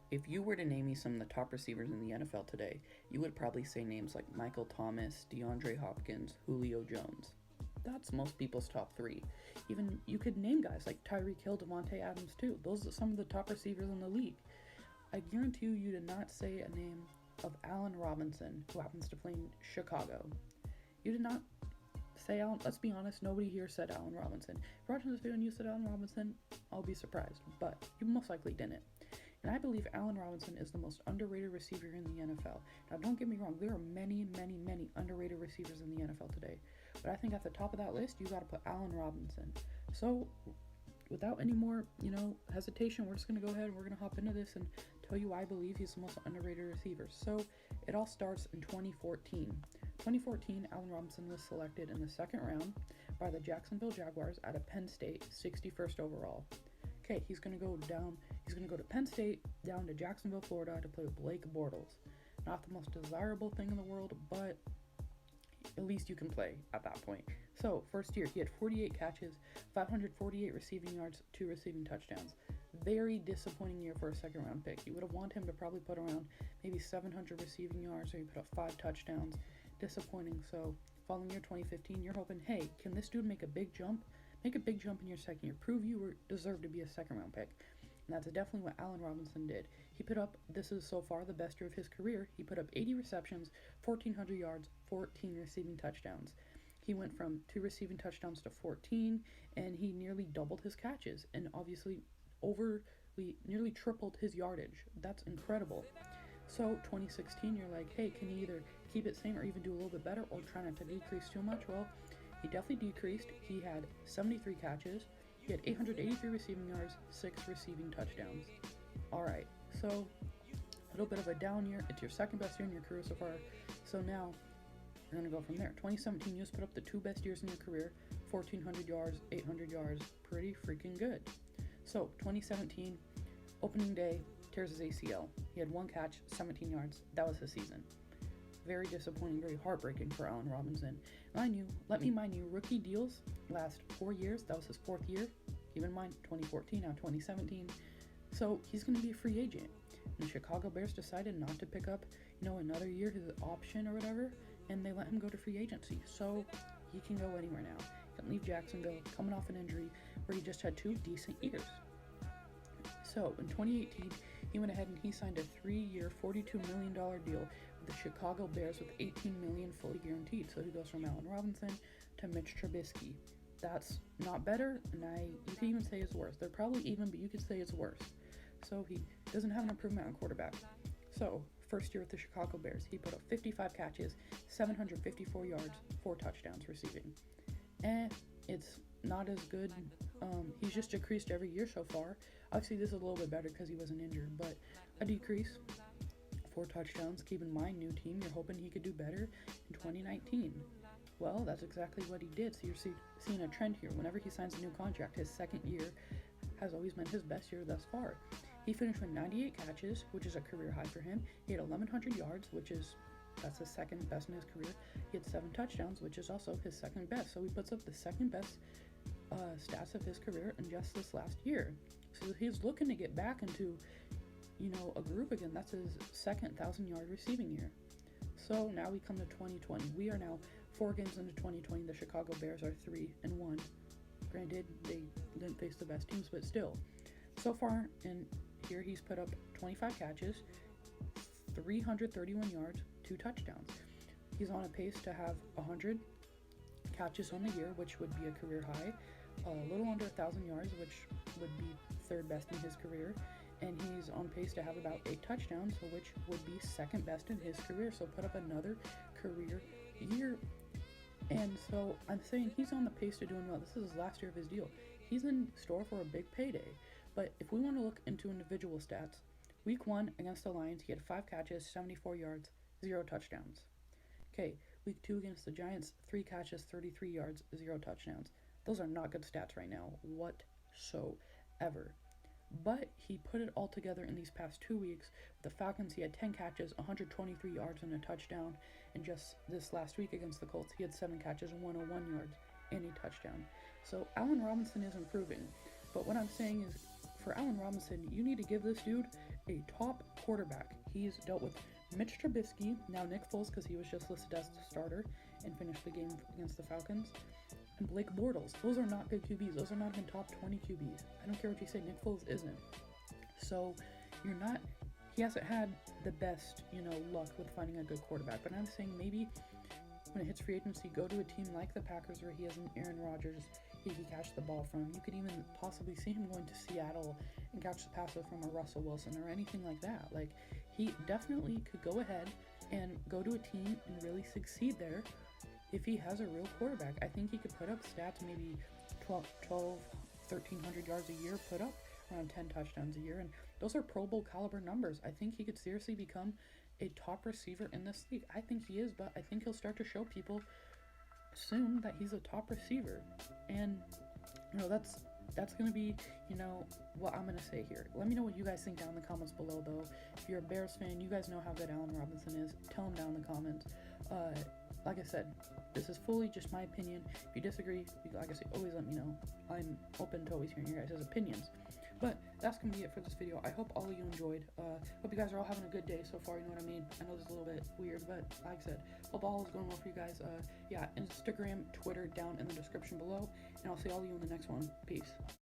If you were to name me some of the top receivers in the NFL today, you would probably say names like Michael Thomas, DeAndre Hopkins, Julio Jones. That's most people's top three. Even you could name guys like Tyreek Hill, Devontae Adams too. Those are some of the top receivers in the league. I guarantee you did not say a name of Allen Robinson, who happens to play in Chicago. You did not say Allen. Let's be honest, nobody here said Allen Robinson. If you're watching this video and you said Allen Robinson, I'll be surprised, but you most likely didn't. And I believe Allen Robinson is the most underrated receiver in the NFL. Now, don't get me wrong, there are many, many, many underrated receivers in the NFL today. But I think at the top of that list, you got to put Allen Robinson. So, without any more, hesitation, we're just going to go ahead and we're going to hop into this and tell you why I believe he's the most underrated receiver. So, it all starts in 2014. 2014, Allen Robinson was selected in the second round by the Jacksonville Jaguars out of Penn State, 61st overall. Okay, he's going to go to Penn State, down to Jacksonville, Florida to play with Blake Bortles. Not the most desirable thing in the world, but at least you can play at that point. So, first year, he had 48 catches, 548 receiving yards, 2 receiving touchdowns. Very disappointing year for a second round pick. You would have wanted him to probably put around maybe 700 receiving yards, or he put up 5 touchdowns. Disappointing. So, following year 2015, you're hoping, hey, can this dude make a big jump? Make a big jump in your second year. Prove you deserve to be a second round pick. And that's definitely what Allen Robinson did. He put up, this is so far the best year of his career, he put up 80 receptions, 1,400 yards, 14 receiving touchdowns. He went from 2 receiving touchdowns to 14, and he nearly doubled his catches, and obviously nearly tripled his yardage. That's incredible. So 2016, you're like, hey, can he either keep it same or even do a little bit better, or try not to decrease too much? Well, he definitely decreased. He had 73 catches. He had 883 receiving yards, 6 receiving touchdowns. Alright, so a little bit of a down year. It's your second best year in your career so far. So now, we're going to go from there. 2017, you just put up the 2 best years in your career. 1,400 yards, 800 yards. Pretty freaking good. So, 2017, opening day, tears his ACL. He had 1 catch, 17 yards. That was his season. Very disappointing, very heartbreaking for Allen Robinson. Let me mind you, rookie deals last 4 years. That was his 4th year. Keep in mind, 2014, now 2017. So he's going to be a free agent. And the Chicago Bears decided not to pick up, another year, his option or whatever, and they let him go to free agency. So he can go anywhere now. He can leave Jacksonville, coming off an injury where he just had 2 decent years. So, in 2018, he went ahead and he signed a 3-year, $42 million deal with the Chicago Bears with $18 million fully guaranteed. So he goes from Allen Robinson to Mitch Trubisky. That's not better, and you can even say it's worse. They're probably even, but you could say it's worse. So he doesn't have an improvement on quarterback. So, first year with the Chicago Bears, he put up 55 catches, 754 yards, 4 touchdowns receiving. It's not as good. He's just decreased every year so far. Obviously, this is a little bit better because he wasn't injured, but a decrease. 4 touchdowns. Keep in mind, new team, you're hoping he could do better in 2019. Well, that's exactly what he did. So you're seeing a trend here. Whenever he signs a new contract, his second year has always been his best year thus far. He finished with 98 catches, which is a career high for him. He had 1,100 yards, that's his second best in his career. He had 7 touchdowns, which is also his second best. So he puts up the second best stats of his career in just this last year. So he's looking to get back into, a groove again. That's his second 1,000-yard receiving year. So now we come to 2020. We are now 4 games into 2020. The Chicago Bears are 3-1. Granted, they didn't face the best teams, but still. So far in here, he's put up 25 catches, 331 yards, 2 touchdowns. He's on a pace to have 100 catches on the year, which would be a career high. A little under 1,000 yards, which would be 3rd best in his career. And he's on pace to have about 8 touchdowns, which would be 2nd best in his career. So put up another career year. And so I'm saying he's on the pace to doing well. This is his last year of his deal. He's in store for a big payday. But if we want to look into individual stats, week 1 against the Lions, he had 5 catches, 74 yards, 0 touchdowns. Okay, week 2 against the Giants, 3 catches, 33 yards, 0 touchdowns. Those are not good stats right now whatsoever. But he put it all together in these past 2 weeks. With the Falcons, he had 10 catches, 123 yards, and a touchdown. And just this last week against the Colts, he had 7 catches and 101 yards and a touchdown. So Allen Robinson is improving. But what I'm saying is, for Allen Robinson, you need to give this dude a top quarterback. He's dealt with Mitch Trubisky, now Nick Foles because he was just listed as the starter and finished the game against the Falcons, and Blake Bortles. Those are not good QBs. Those are not even top 20 QBs. I don't care what you say, Nick Foles isn't. So he hasn't had the best, luck with finding a good quarterback. But I'm saying maybe when it hits free agency, go to a team like the Packers where he has an Aaron Rodgers he can catch the ball from. You could even possibly see him going to Seattle and catch the passer from a Russell Wilson or anything like that. Like, he definitely could go ahead and go to a team and really succeed there if he has a real quarterback. I think he could put up stats, maybe 1,300 yards a year, put up around 10 touchdowns a year, and those are Pro Bowl caliber numbers. I think he could seriously become a top receiver in this league. I think he is, but I think he'll start to show people soon that he's a top receiver. And that's gonna be what I'm gonna say here. Let me know what you guys think down in the comments below, though. If you're a Bears fan, you guys know how good Allen Robinson is. Tell him down in the comments. Like I said, this is fully just my opinion. If you disagree, like I say, always let me know. I'm open to always hearing your guys' opinions. But that's going to be it for this video. I hope all of you enjoyed. Hope you guys are all having a good day so far, you know what I mean? I know this is a little bit weird, but like I said, hope all is going well for you guys. Yeah, Instagram, Twitter down in the description below. And I'll see all of you in the next one. Peace.